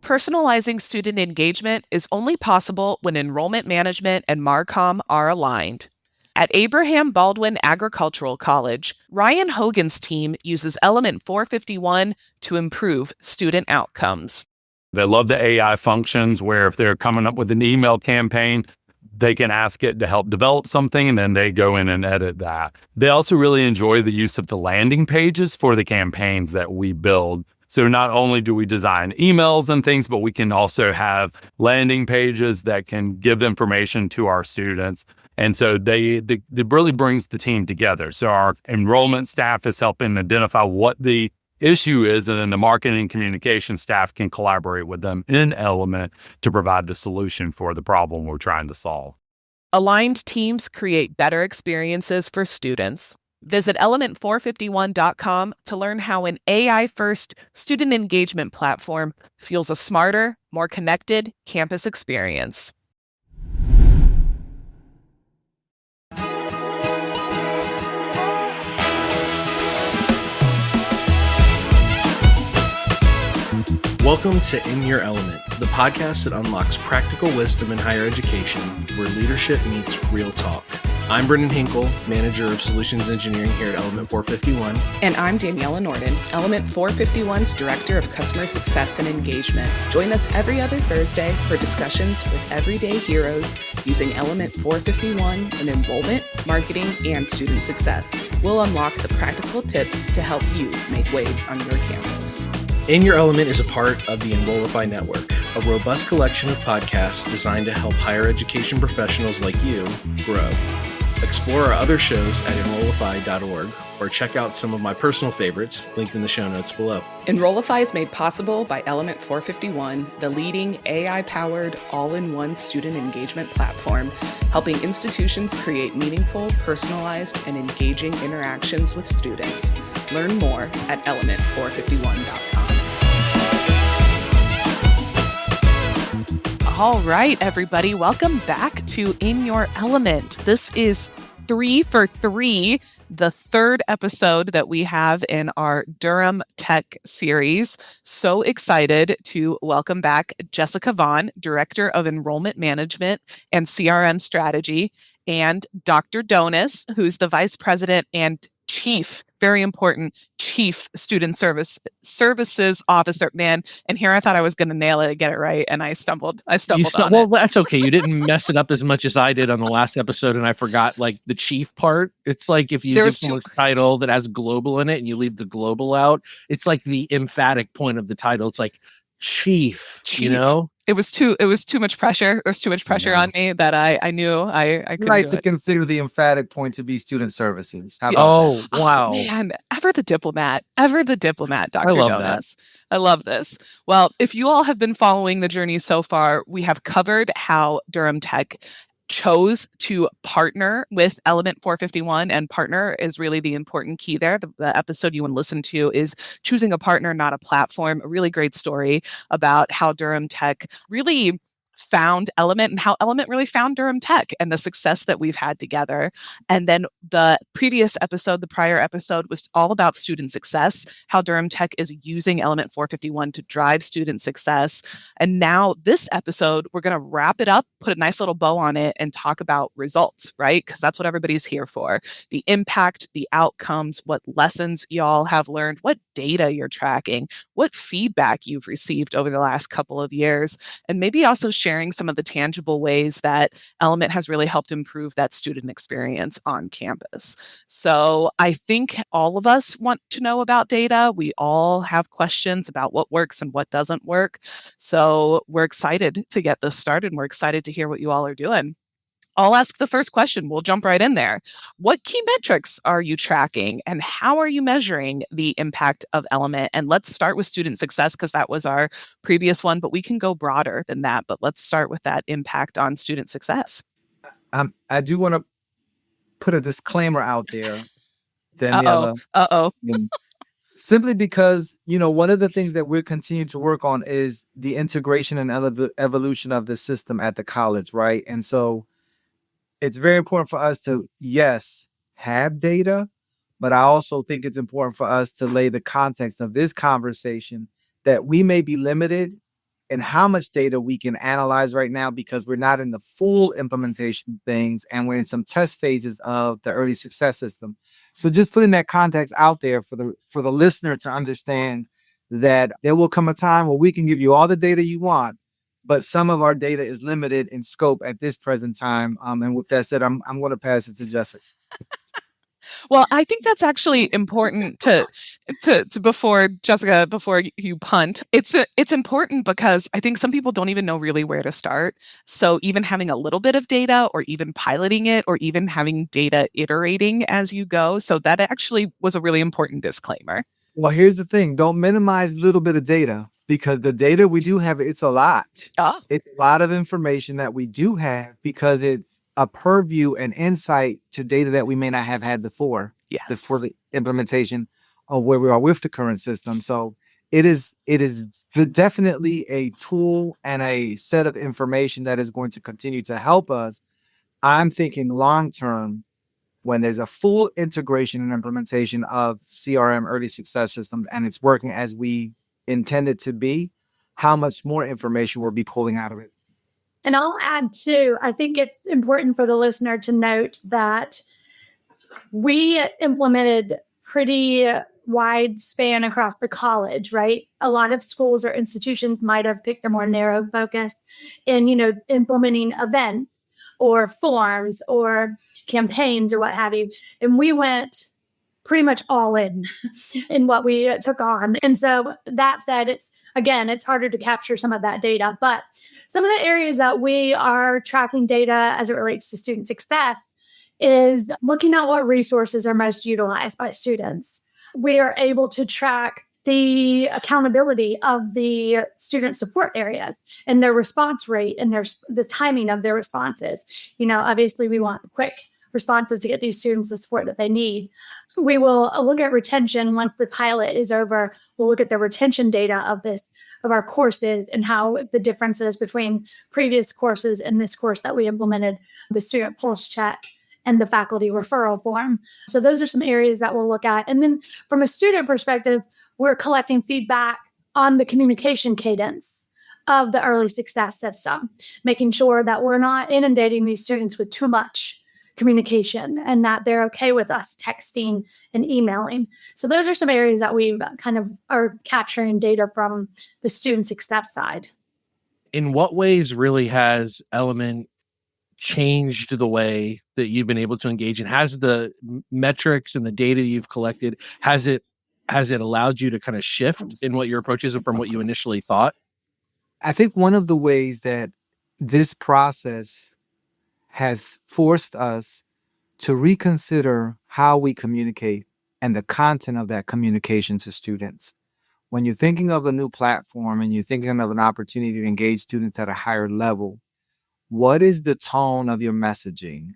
Personalizing student engagement is only possible when enrollment management and MARCOM are aligned. At Abraham Baldwin Agricultural College, Ryan Hogan's team uses Element 451 to improve student outcomes. They love the AI functions where if they're coming up with an email campaign, they can ask it to help develop something and then they go in and edit that. They also really enjoy the use of the landing pages for the campaigns that we build. So not only do we design emails and things, but we can also have landing pages that can give information to our students. And so it really brings the team together. So our enrollment staff is helping identify what the issue is, and then the marketing and communication staff can collaborate with them in Element to provide the solution for the problem we're trying to solve. Aligned teams create better experiences for students. Visit element451.com to learn how an AI-first student engagement platform fuels a smarter, more connected campus experience. Welcome to In Your Element, the podcast that unlocks practical wisdom in higher education, where leadership meets real talk. I'm Brendan Hinkle, Manager of Solutions Engineering here at Element 451. And I'm Daniella Norden, Element 451's Director of Customer Success and Engagement. Join us every other Thursday for discussions with everyday heroes using Element 451 in enrollment, marketing, and student success. We'll unlock the practical tips to help you make waves on your campus. In Your Element is a part of the Enrollify Network, a robust collection of podcasts designed to help higher education professionals like you grow. Explore our other shows at enrollify.org or check out some of my personal favorites linked in the show notes below. Enrollify is made possible by Element 451, the leading AI-powered all-in-one student engagement platform, helping institutions create meaningful, personalized, and engaging interactions with students. Learn more at element451.com. All right, everybody, welcome back to In Your Element. This is 3 for 3, the third episode that we have in our Durham Tech series. So excited to welcome back Jessica Vaughan, Director of Enrollment Management and CRM Strategy, and Dr. Dones, who's the Vice President and Chief, very important, Chief Student Services Officer. Man, and here I thought I was going to nail it and get it right, and I stumbled on it. Well, that's okay. You didn't mess it up as much as I did on the last episode, and I forgot like the chief part. It's like if you give someone a title that has global in it and you leave the global out, it's like the emphatic point of the title. It's like chief. You know? It was too much pressure. There was too much pressure on me that I knew I couldn't like do to it. consider the emphatic point to be student services. How about Oh, wow. Man, ever the diplomat, Dr. I love Dones. I love this. Well, if you all have been following the journey so far, we have covered how Durham Tech chose to partner with Element 451, and partner is really the important key there. The episode you want to listen to is choosing a partner, not a platform. A really great story about how Durham Tech really found Element and how Element really found Durham Tech and the success that we've had together. And then the prior episode was all about student success, how Durham Tech is using Element 451 to drive student success. And now this episode, we're going to wrap it up, put a nice little bow on it, and talk about results, right? Because that's what everybody's here for. The impact, the outcomes, what lessons y'all have learned, what data you're tracking, what feedback you've received over the last couple of years, and maybe also sharing some of the tangible ways that Element has really helped improve that student experience on campus. So I think all of us want to know about data. We all have questions about what works and what doesn't work. So we're excited to get this started. We're excited to hear what you all are doing. I'll ask the first question. We'll jump right in there. What key metrics are you tracking and how are you measuring the impact of Element? And let's start with student success because that was our previous one, but we can go broader than that. But let's start with that impact on student success. I do want to put a disclaimer out there, Daniella. Simply because, one of the things that we're continuing to work on is the integration and evolution of the system at the college, right? And so it's very important for us to, yes, have data, but I also think it's important for us to lay the context of this conversation that we may be limited and how much data we can analyze right now, because we're not in the full implementation of things and we're in some test phases of the early success system. So just putting that context out there for the listener to understand that there will come a time where we can give you all the data you want, but some of our data is limited in scope at this present time. And with that said, I'm going to pass it to Jessica. Well, I think that's actually important to before you punt. It's important because I think some people don't even know really where to start. So even having a little bit of data, or even piloting it, or even having data iterating as you go. So that actually was a really important disclaimer. Well, here's the thing. Don't minimize a little bit of data, because the data we do have, it's a lot. Oh. It's a lot of information that we do have, because it's a purview and insight to data that we may not have had before. Yes. Before the implementation of where we are with the current system. So it is definitely a tool and a set of information that is going to continue to help us. I'm thinking long term, when there's a full integration and implementation of CRM early success systems and it's working as we intended to be, how much more information we'll be pulling out of it. And I'll add too, I think it's important for the listener to note that we implemented pretty wide span across the college, right? A lot of schools or institutions might have picked a more narrow focus in, implementing events or forms or campaigns or what have you. And we went pretty much all in what we took on. And so that said, it's harder to capture some of that data, but some of the areas that we are tracking data as it relates to student success is looking at what resources are most utilized by students. We are able to track the accountability of the student support areas and their response rate and the timing of their responses. Obviously we want quick responses to get these students the support that they need. We will look at retention once the pilot is over. We'll look at the retention data of our courses and how the differences between previous courses and this course that we implemented, the student pulse check and the faculty referral form. So those are some areas that we'll look at. And then from a student perspective, we're collecting feedback on the communication cadence of the early success system, making sure that we're not inundating these students with too much communication and that they're okay with us texting and emailing. So those are some areas that we kind of are capturing data from the student success side. In what ways really has Element changed the way that you've been able to engage? And has the metrics and the data you've collected, has it allowed you to kind of shift in what your approach is from what you initially thought? I think one of the ways that this process has forced us to reconsider how we communicate and the content of that communication to students. When you're thinking of a new platform and you're thinking of an opportunity to engage students at a higher level, what is the tone of your messaging?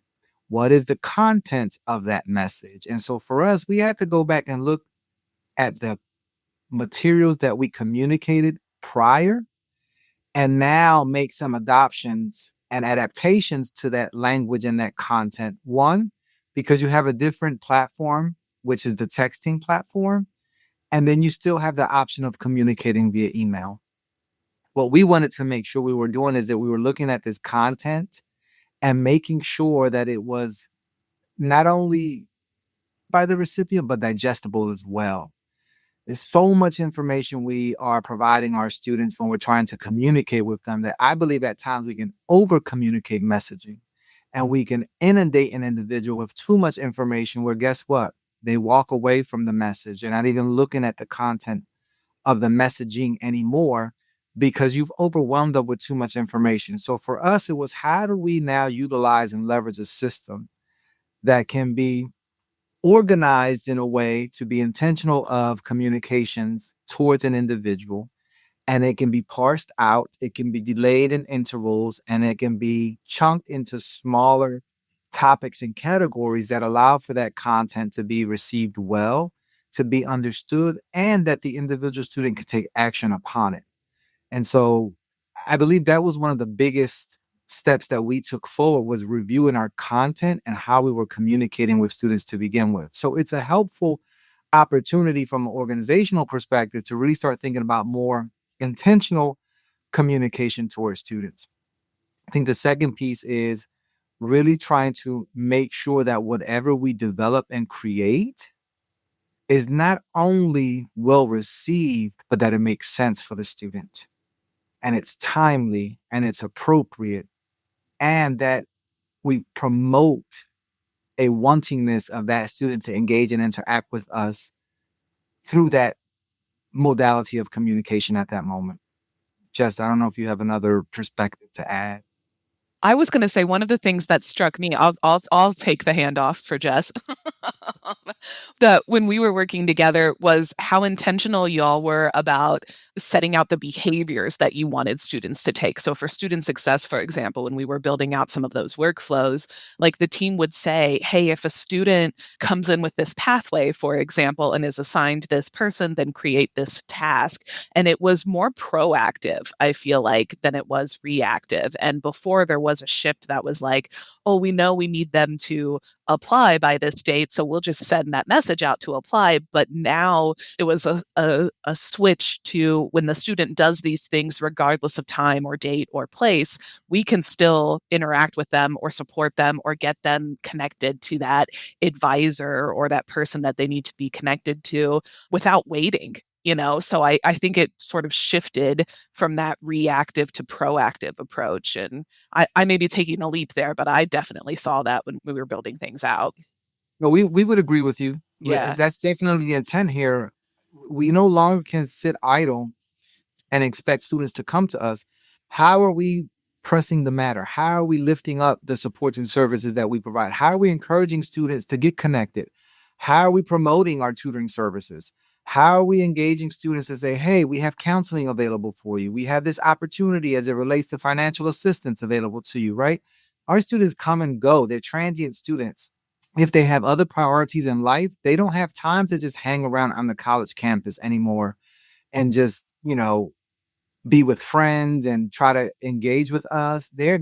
What is the content of that message? And so for us, we had to go back and look at the materials that we communicated prior and now make some adoptions and adaptations to that language and that content. One, because you have a different platform, which is the texting platform, and then you still have the option of communicating via email. What we wanted to make sure we were doing is that we were looking at this content and making sure that it was not only by the recipient, but digestible as well. There's so much information we are providing our students when we're trying to communicate with them that I believe at times we can over-communicate messaging and we can inundate an individual with too much information where guess what? They walk away from the message. They're not even looking at the content of the messaging anymore because you've overwhelmed them with too much information. So for us, it was how do we now utilize and leverage a system that can be organized in a way to be intentional of communications towards an individual, and it can be parsed out, it can be delayed in intervals, and it can be chunked into smaller topics and categories that allow for that content to be received well, to be understood, and that the individual student can take action upon it. And so I believe that was one of the biggest steps that we took forward, was reviewing our content and how we were communicating with students to begin with. So it's a helpful opportunity from an organizational perspective to really start thinking about more intentional communication towards students. I think the second piece is really trying to make sure that whatever we develop and create is not only well received, but that it makes sense for the student and it's timely and it's appropriate, and that we promote a wantingness of that student to engage and interact with us through that modality of communication at that moment. Jess, I don't know if you have another perspective to add. I was going to say one of the things that struck me, I'll take the handoff for Jess. That when we were working together was how intentional y'all were about setting out the behaviors that you wanted students to take. So for student success, for example, when we were building out some of those workflows, like the team would say, hey, if a student comes in with this pathway, for example, and is assigned this person, then create this task. And it was more proactive, I feel like, than it was reactive. And before there was a shift that was like, oh, we know we need them to apply by this date, so we'll just send that message out to apply. But now it was a switch to when the student does these things, regardless of time or date or place, we can still interact with them or support them or get them connected to that advisor or that person that they need to be connected to without waiting. So I think it sort of shifted from that reactive to proactive approach. And I may be taking a leap there, but I definitely saw that when we were building things out. No, we would agree with you. Yeah. That's definitely the intent here. We no longer can sit idle and expect students to come to us. How are we pressing the matter? How are we lifting up the supports and services that we provide? How are we encouraging students to get connected? How are we promoting our tutoring services? How are we engaging students to say, hey, we have counseling available for you. We have this opportunity as it relates to financial assistance available to you, right? Our students come and go. They're transient students. If they have other priorities in life, they don't have time to just hang around on the college campus anymore and just, be with friends and try to engage with us. They're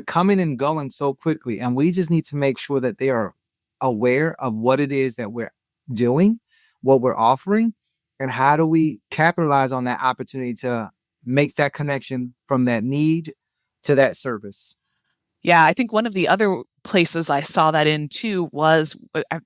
coming and going so quickly. And we just need to make sure that they are aware of what it is that we're doing, what we're offering, and how do we capitalize on that opportunity to make that connection from that need to that service. Yeah, I think one of the other places I saw that in too was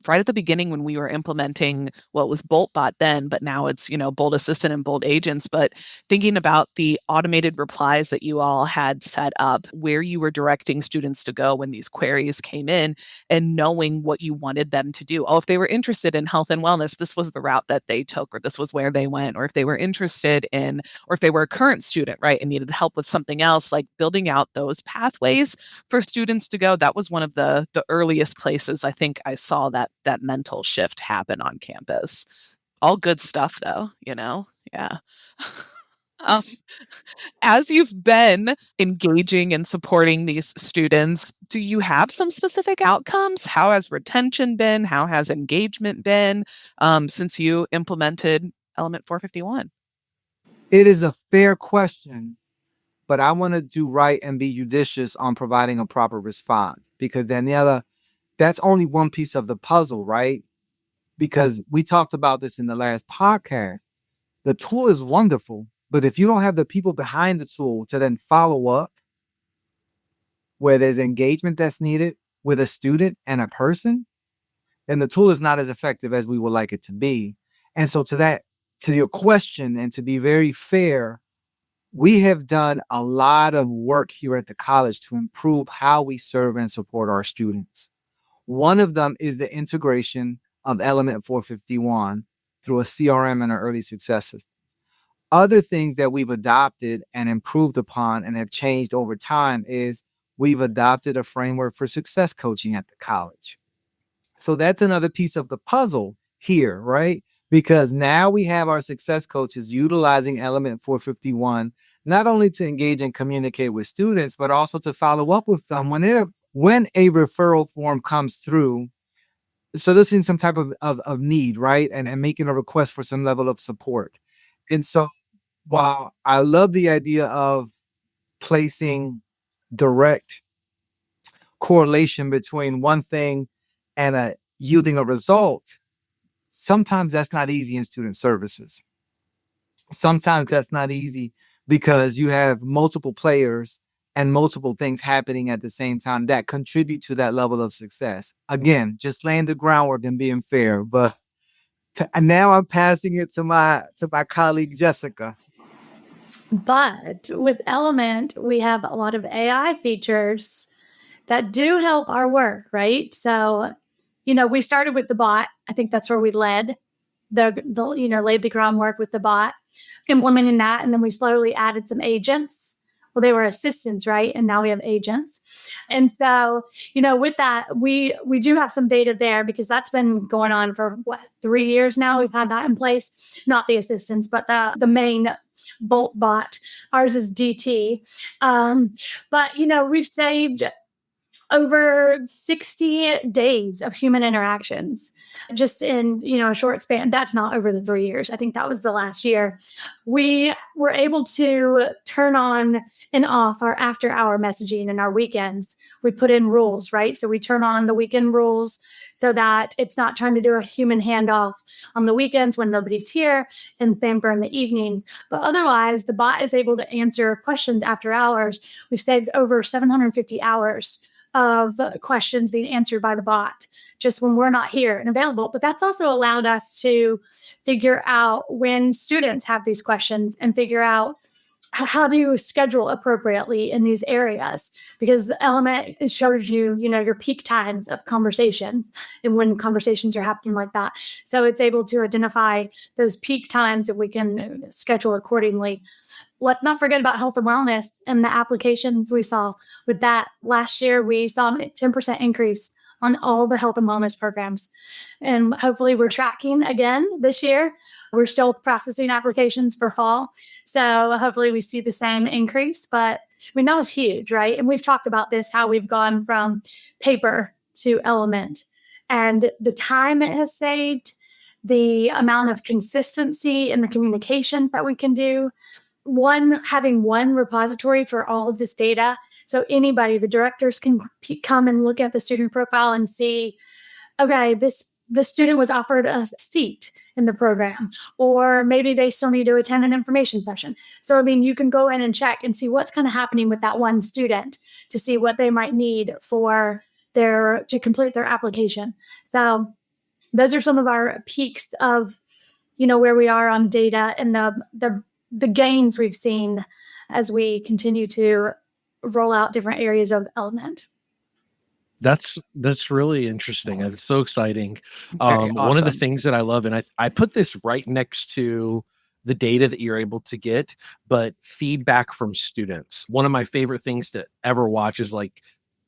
right at the beginning when we were implementing what was BoltBot then, but now it's, Bolt Assistant and Bolt Agents. But thinking about the automated replies that you all had set up, where you were directing students to go when these queries came in, and knowing what you wanted them to do. Oh, if they were interested in health and wellness, this was the route that they took, or this was where they went. Or if they were interested in, or if they were a current student, right, and needed help with something else, like building out those pathways for students to go. That was one of the earliest places I think I saw that mental shift happen on campus. All good stuff though, yeah. As you've been engaging and supporting these students, do you have some specific outcomes? How has retention been? How has engagement been since you implemented Element 451? It is a fair question, but I want to do right and be judicious on providing a proper response, because Daniella, that's only one piece of the puzzle, right? Because we talked about this in the last podcast. The tool is wonderful, but if you don't have the people behind the tool to then follow up, where there's engagement that's needed with a student and a person, then the tool is not as effective as we would like it to be. And so to your question, and to be very fair, we have done a lot of work here at the college to improve how we serve and support our students. One of them is the integration of Element 451 through a CRM and our early success system. Other things that we've adopted and improved upon and have changed over time is we've adopted a framework for success coaching at the college. So that's another piece of the puzzle here, right? Because now we have our success coaches utilizing Element 451, not only to engage and communicate with students, but also to follow up with them when a referral form comes through, soliciting some type of need, right? And making a request for some level of support. And so while I love the idea of placing direct correlation between one thing and yielding a result, sometimes that's not easy in student services. Sometimes that's not easy because you have multiple players and multiple things happening at the same time that contribute to that level of success. Again, just laying the groundwork and being fair. But and now I'm passing it to my colleague Jessica. But with Element, we have a lot of AI features that do help our work, right? So, we started with the bot. I think that's where we led laid the groundwork with the bot, implementing that. And then we slowly added some agents. Well, they were assistants, right? And now we have agents. And so, with that, we do have some data there because that's been going on for 3 years now. We've had that in place, not the assistants, but the main Bolt bot. Ours is DT. But, we've saved over 60 days of human interactions just in, a short span. That's not over the 3 years. I think that was the last year. We were able to turn on and off our after hour messaging and our weekends. We put in rules, right? So we turn on the weekend rules so that it's not trying to do a human handoff on the weekends when nobody's here, and same for in the evenings. But otherwise, the bot is able to answer questions after hours. We've saved over 750 hours of questions being answered by the bot just when we're not here and available. But that's also allowed us to figure out when students have these questions and figure out how to schedule appropriately in these areas, because the Element shows you, your peak times of conversations and when conversations are happening like that. So it's able to identify those peak times that we can schedule accordingly. Let's not forget about health and wellness and the applications we saw with that. Last year, we saw a 10% increase on all the health and wellness programs. And hopefully we're tracking again this year. We're still processing applications for fall. So hopefully we see the same increase. But that was huge, right? And we've talked about this, how we've gone from paper to Element, and the time it has saved, the amount of consistency in the communications that we can do. Having one repository for all of this data. So anybody, the directors can come and look at the student profile and see, okay, the student was offered a seat in the program, or maybe they still need to attend an information session. So, you can go in and check and see what's kind of happening with that one student to see what they might need to complete their application. So those are some of our peaks of, where we are on data and the gains we've seen as we continue to roll out different areas of Element. That's really interesting. It's so exciting. Awesome. One of the things that I love, and I put this right next to the data that you're able to get, but feedback from students. One of my favorite things to ever watch is like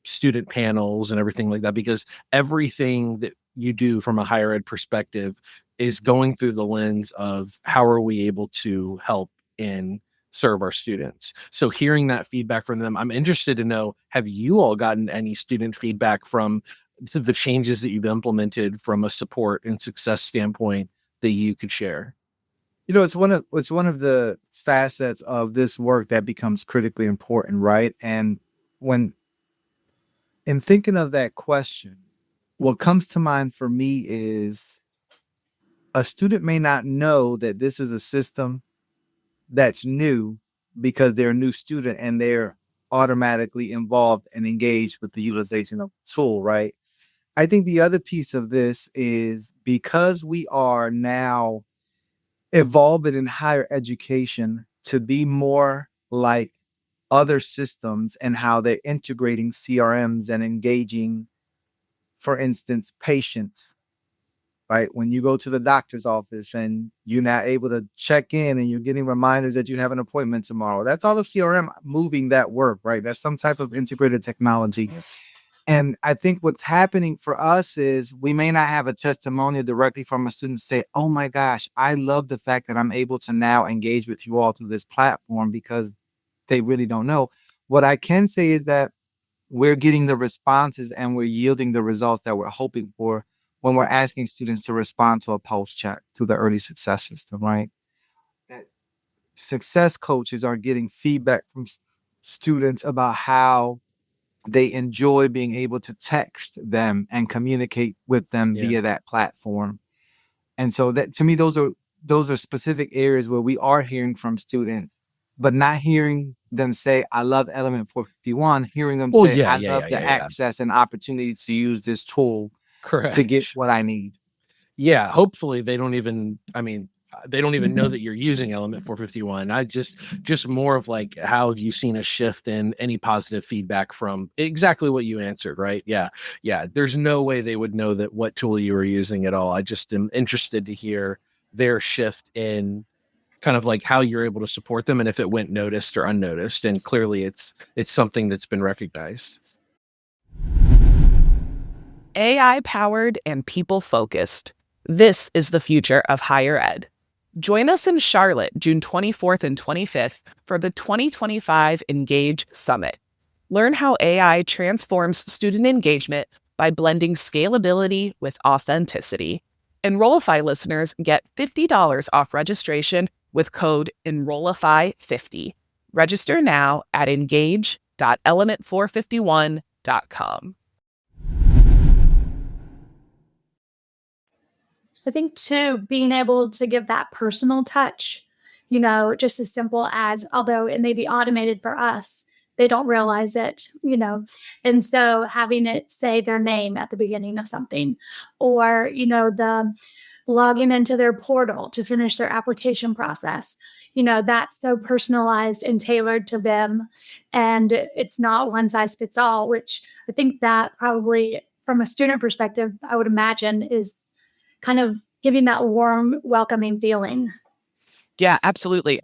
student panels and everything like that, because everything that you do from a higher ed perspective is going through the lens of how are we able to help and serve our students. So hearing that feedback from them, I'm interested to know, have you all gotten any student feedback from the changes that you've implemented from a support and success standpoint that you could share? It's one of the facets of this work that becomes critically important, right? And in thinking of that question, what comes to mind for me is a student may not know that this is a system that's new because they're a new student and they're automatically involved and engaged with the utilization of the tool, right? I think the other piece of this is because we are now evolving in higher education to be more like other systems and how they're integrating CRMs and engaging, for instance, patients. Right? When you go to the doctor's office and you're not able to check in and you're getting reminders that you have an appointment tomorrow, that's all the CRM moving that work, right? That's some type of integrated technology. And I think what's happening for us is we may not have a testimonial directly from a student say, oh my gosh, I love the fact that I'm able to now engage with you all through this platform, because they really don't know. What I can say is that we're getting the responses and we're yielding the results that we're hoping for when we're asking students to respond to a pulse check through the early success system, right? That success coaches are getting feedback from students about how they enjoy being able to text them and communicate with them via that platform. And so that, to me, those are specific areas where we are hearing from students but not hearing them say, I love Element 451, hearing them say, I love the access and opportunity to use this tool to get what I need. Yeah, hopefully they don't even know that you're using Element 451. I just more of like, how have you seen a shift in any positive feedback from exactly what you answered, right? Yeah. There's no way they would know that what tool you were using at all. I just am interested to hear their shift in kind of like how you're able to support them and if it went noticed or unnoticed. And clearly it's something that's been recognized. AI powered and people focused. This is the future of higher ed. Join us in Charlotte, June 24th and 25th for the 2025 Engage Summit. Learn how AI transforms student engagement by blending scalability with authenticity. Enrollify listeners get $50 off registration with code Enrollify50. Register now at engage.element451.com. I think, too, being able to give that personal touch, just as simple as, although it may be automated for us, they don't realize it, And so having it say their name at the beginning of something, or, the logging into their portal to finish their application process, that's so personalized and tailored to them. And it's not one size fits all, which I think that probably from a student perspective, I would imagine is kind of giving that warm, welcoming feeling. Yeah, absolutely.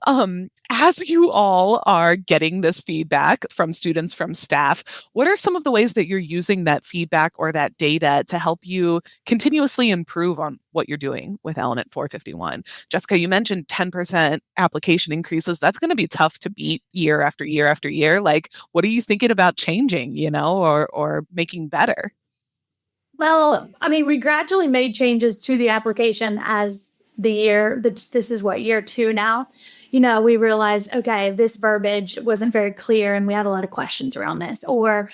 As you all are getting this feedback from students, from staff, what are some of the ways that you're using that feedback or that data to help you continuously improve on what you're doing with Element 451? Jessica, you mentioned 10% application increases. That's going to be tough to beat year after year after year. Like, what are you thinking about changing, or making better? Well, we gradually made changes to the application as the year, this is what, year 2 now, we realized, okay, this verbiage wasn't very clear and we had a lot of questions around this, or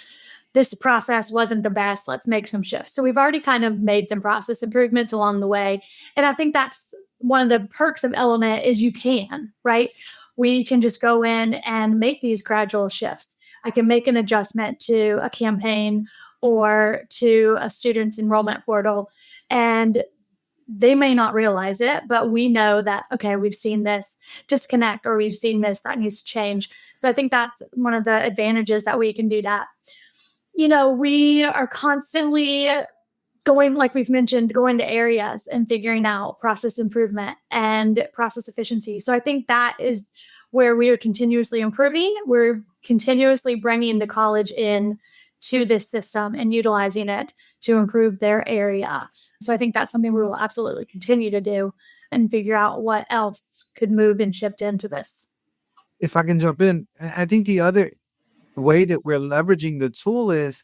this process wasn't the best, let's make some shifts. So we've already kind of made some process improvements along the way. And I think that's one of the perks of Element is you can, right? We can just go in and make these gradual shifts. I can make an adjustment to a campaign or to a student's enrollment portal, and they may not realize it, but we know that, okay, we've seen this disconnect or we've seen this that needs to change. So I think that's one of the advantages that we can do that. We are constantly going, like we've mentioned, going to areas and figuring out process improvement and process efficiency. So I think that is where we are continuously improving. We're continuously bringing the college in to this system and utilizing it to improve their area. So I think that's something we will absolutely continue to do and figure out what else could move and shift into this. If I can jump in, I think the other way that we're leveraging the tool is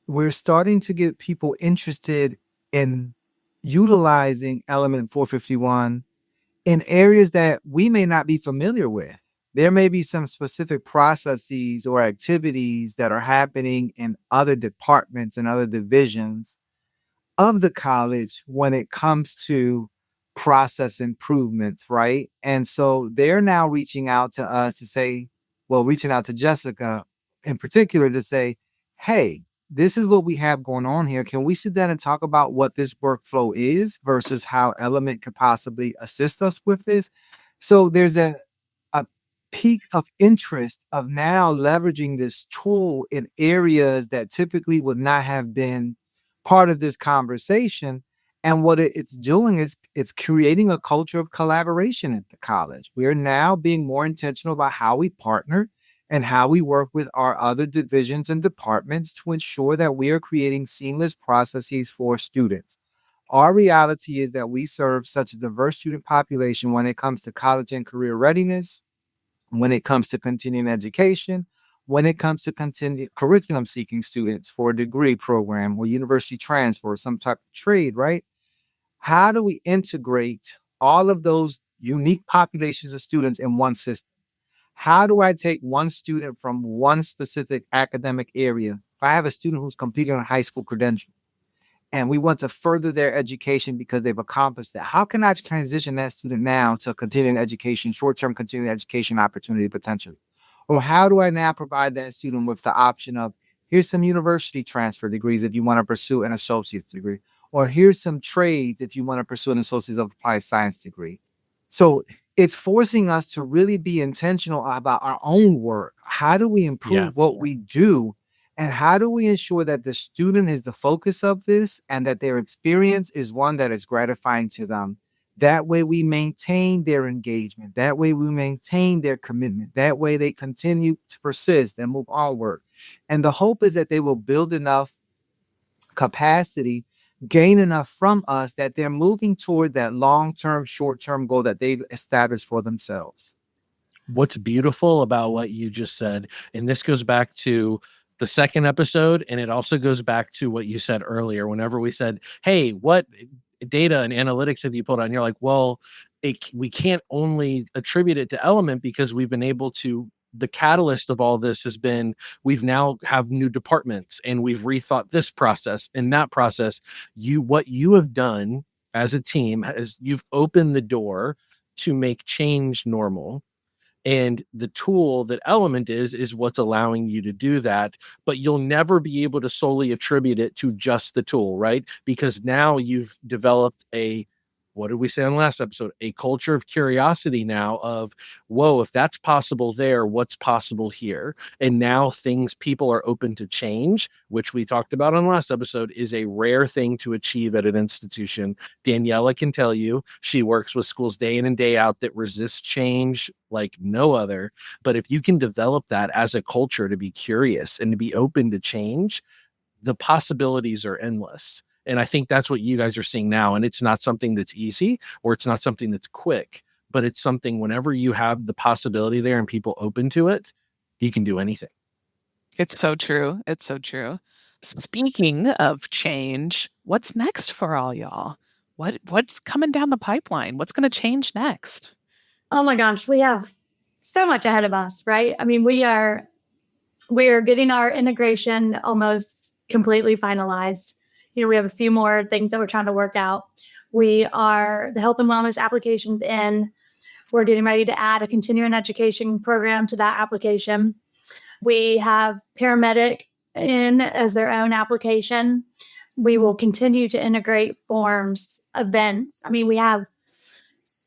we're starting to get people interested in utilizing Element 451 in areas that we may not be familiar with. There may be some specific processes or activities that are happening in other departments and other divisions of the college when it comes to process improvements, right? And so they're now reaching out to us to say, reaching out to Jessica in particular to say, hey, this is what we have going on here. Can we sit down and talk about what this workflow is versus how Element could possibly assist us with this? So there's a peak of interest of now leveraging this tool in areas that typically would not have been part of this conversation. And what it's doing is it's creating a culture of collaboration at the college. We are now being more intentional about how we partner and how we work with our other divisions and departments to ensure that we are creating seamless processes for students. Our reality is that we serve such a diverse student population when it comes to college and career readiness, when it comes to continuing education, when it comes to continuing curriculum seeking students for a degree program or university transfer or some type of trade, right? How do we integrate all of those unique populations of students in one system? How do I take one student from one specific academic area? If I have a student who's completing a high school credential and we want to further their education because they've accomplished that. How can I transition that student now to continuing education, short-term continuing education opportunity potentially? Or how do I now provide that student with the option of, here's some university transfer degrees if you want to pursue an associate's degree, or here's some trades if you want to pursue an associate's of applied science degree. So it's forcing us to really be intentional about our own work. How do we improve what we do? And how do we ensure that the student is the focus of this and that their experience is one that is gratifying to them? That way we maintain their engagement. That way we maintain their commitment. That way they continue to persist and move onward. And the hope is that they will build enough capacity, gain enough from us that they're moving toward that long-term, short-term goal that they've established for themselves. What's beautiful about what you just said, and this goes back to the second episode, and it also goes back to what you said earlier, whenever we said, hey, what data and analytics have you pulled on? You're like, well, we can't only attribute it to Element because we've been able to, the catalyst of all this has been, we've now have new departments and we've rethought this process and that process. What you have done as a team is you've opened the door to make change normal. And the tool that Element is what's allowing you to do that. But you'll never be able to solely attribute it to just the tool, right? Because now you've developed what did we say on the last episode? A culture of curiosity now of, whoa, if that's possible there, what's possible here? And now people are open to change, which we talked about on the last episode, is a rare thing to achieve at an institution. Daniella can tell you, she works with schools day in and day out that resist change like no other. But if you can develop that as a culture to be curious and to be open to change, the possibilities are endless. And I think that's what you guys are seeing now. And it's not something that's easy or it's not something that's quick, but it's something whenever you have the possibility there and people open to it, you can do anything. It's so true. It's so true. Speaking of change, what's next for all y'all? What's coming down the pipeline? What's going to change next? Oh my gosh, we have so much ahead of us, right? I mean, we are getting our integration almost completely finalized. We have a few more things that we're trying to work out. The health and wellness applications in. We're getting ready to add a continuing education program to that application. We have paramedic in as their own application. We will continue to integrate forms, events. I mean, we have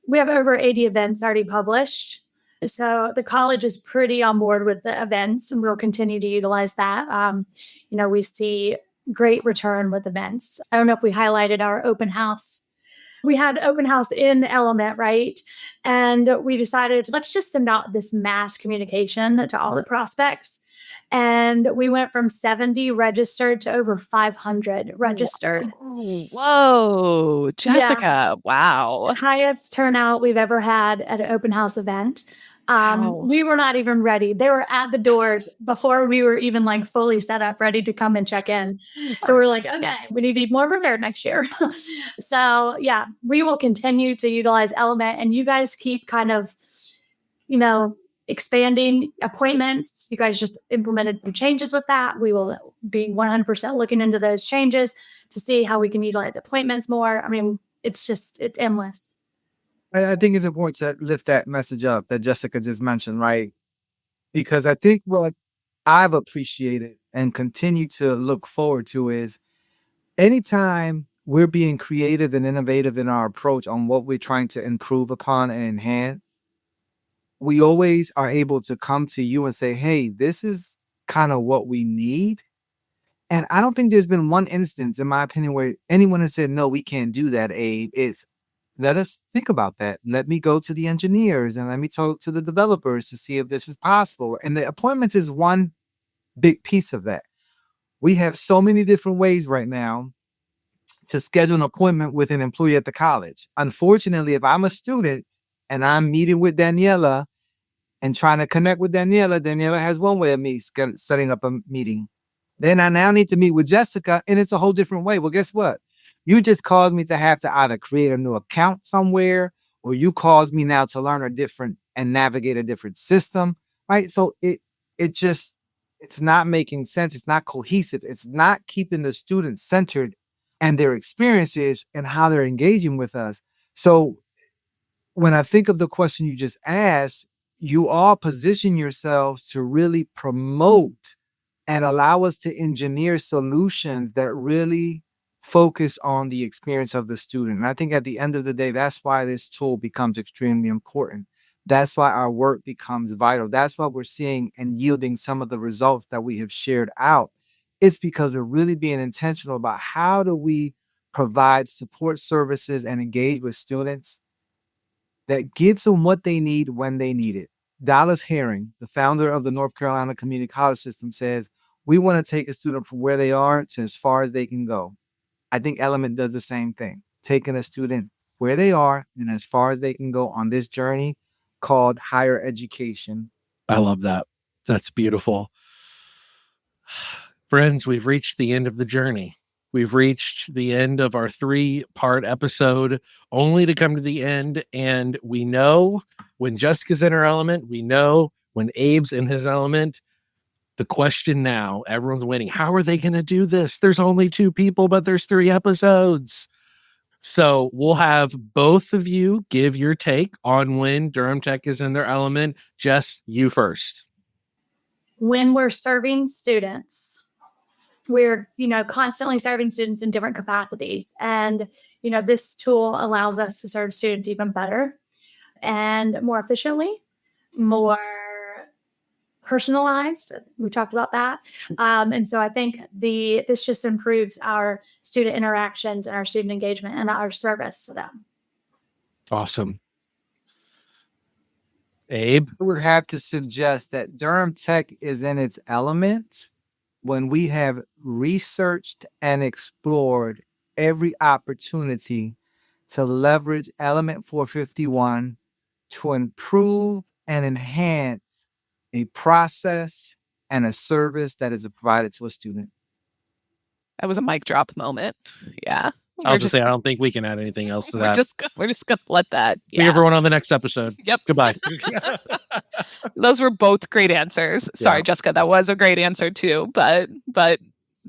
over 80 events already published. So the college is pretty on board with the events, and we'll continue to utilize that. We see great return with events. I don't know if we highlighted our open house. We had open house in Element, right? And we decided, let's just send out this mass communication to all the prospects. And we went from 70 registered to over 500 registered. Whoa, Jessica. Yeah. Wow. Highest turnout we've ever had at an open house event. We were not even ready. They were at the doors before we were even fully set up, ready to come and check in. So we're like, okay, we need to be more prepared next year. So yeah, we will continue to utilize Element, and you guys keep kind of, expanding appointments. You guys just implemented some changes with that. We will be 100% looking into those changes to see how we can utilize appointments more. I mean, it's endless. I think it's important to lift that message up that Jessica just mentioned, right? Because I think what I've appreciated and continue to look forward to is anytime we're being creative and innovative in our approach on what we're trying to improve upon and enhance, we always are able to come to you and say, hey, this is kind of what we need. And I don't think there's been one instance, in my opinion, where anyone has said, no, we can't do that, Abe. It's, let us think about that. Let me go to the engineers and let me talk to the developers to see if this is possible. And the appointments is one big piece of that. We have so many different ways right now to schedule an appointment with an employee at the college. Unfortunately, if I'm a student and I'm meeting with Daniella and trying to connect with Daniella has one way of me setting up a meeting. Then I now need to meet with Jessica, and it's a whole different way. Well, guess what? You just caused me to have to either create a new account somewhere, or you caused me now to learn a different and navigate a different system, right? So it's not making sense. It's not cohesive. It's not keeping the student centered and their experiences and how they're engaging with us. So when I think of the question you just asked, you all position yourselves to really promote and allow us to engineer solutions that really focus on the experience of the student. And I think at the end of the day, that's why this tool becomes extremely important. That's why our work becomes vital. That's why we're seeing and yielding some of the results that we have shared out. It's because we're really being intentional about how do we provide support services and engage with students that gives them what they need when they need it. Dallas Herring, the founder of the North Carolina Community College System, says, we want to take a student from where they are to as far as they can go. I think Element does the same thing, taking a student where they are and as far as they can go on this journey called higher education. I love that. That's beautiful. Friends, we've reached the end of the journey. We've reached the end of our 3-part episode, only to come to the end. And we know when Jessica's in her element, we know when Abe's in his element. The question now, everyone's waiting. How are they going to do this? There's only 2 people, but there's 3 episodes. So we'll have both of you give your take on when Durham Tech is in their element. Jess, you first. When we're serving students, we're, constantly serving students in different capacities. And, this tool allows us to serve students even better and more efficiently, more personalized. We talked about that. And so I think this just improves our student interactions and our student engagement and our service to them. Awesome. Abe? We have to suggest that Durham Tech is in its element when we have researched and explored every opportunity to leverage Element 451 to improve and enhance a process and a service that is provided to a student. That was a mic drop moment. Yeah. I was just saying, I don't think we can add anything else to that. We're just going to let that. See everyone on the next episode. Yep. Goodbye. Those were both great answers. Sorry, Jessica, that was a great answer too. But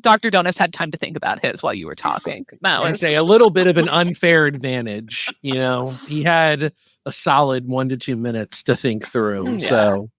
Dr. Dones had time to think about his while you were talking. I'd say a little bit of an unfair advantage. He had a solid 1 to 2 minutes to think through. Yeah. So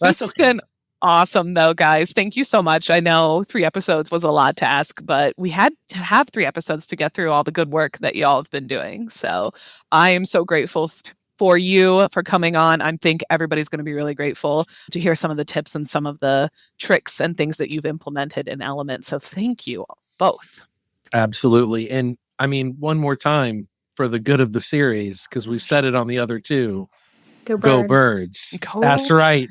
This has been awesome though, guys. Thank you so much. I know 3 episodes was a lot to ask, but we had to have 3 episodes to get through all the good work that y'all have been doing. So I am so grateful for you for coming on. I think everybody's going to be really grateful to hear some of the tips and some of the tricks and things that you've implemented in Element. So thank you both. Absolutely. And I mean, one more time for the good of the series, because we've said it on the other 2. Go birds. That's right.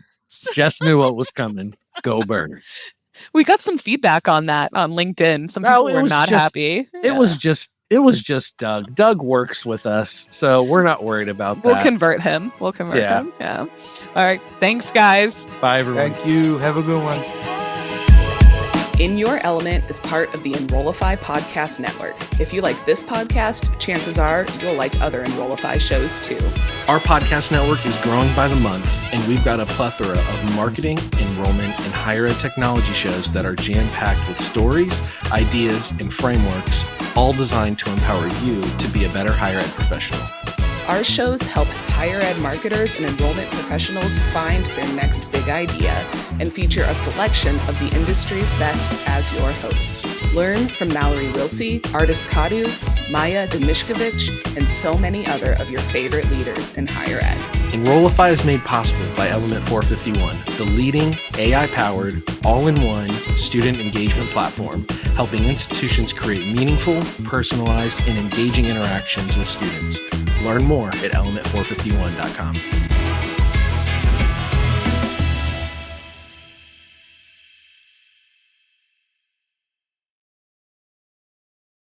Just knew what was coming. Go birds. We got some feedback on that on LinkedIn. Some people were not happy. It was just Doug. Doug works with us, so we're not worried about that. We'll convert him. Yeah. All right. Thanks, guys. Bye, everyone. Thank you. Have a good one. In Your Element is part of the Enrollify podcast network. If you like this podcast, chances are you'll like other Enrollify shows too. Our podcast network is growing by the month, and we've got a plethora of marketing, enrollment, and higher ed technology shows that are jam-packed with stories, ideas, and frameworks, all designed to empower you to be a better higher ed professional. Our shows help higher ed marketers and enrollment professionals find their next big idea and feature a selection of the industry's best as your host. Learn from Mallory Wilsey, Artis Kadu, Maya Demishkovich, and so many other of your favorite leaders in higher ed. Enrollify is made possible by Element 451, the leading AI-powered, all-in-one student engagement platform, helping institutions create meaningful, personalized, and engaging interactions with students. Learn more at element451.com.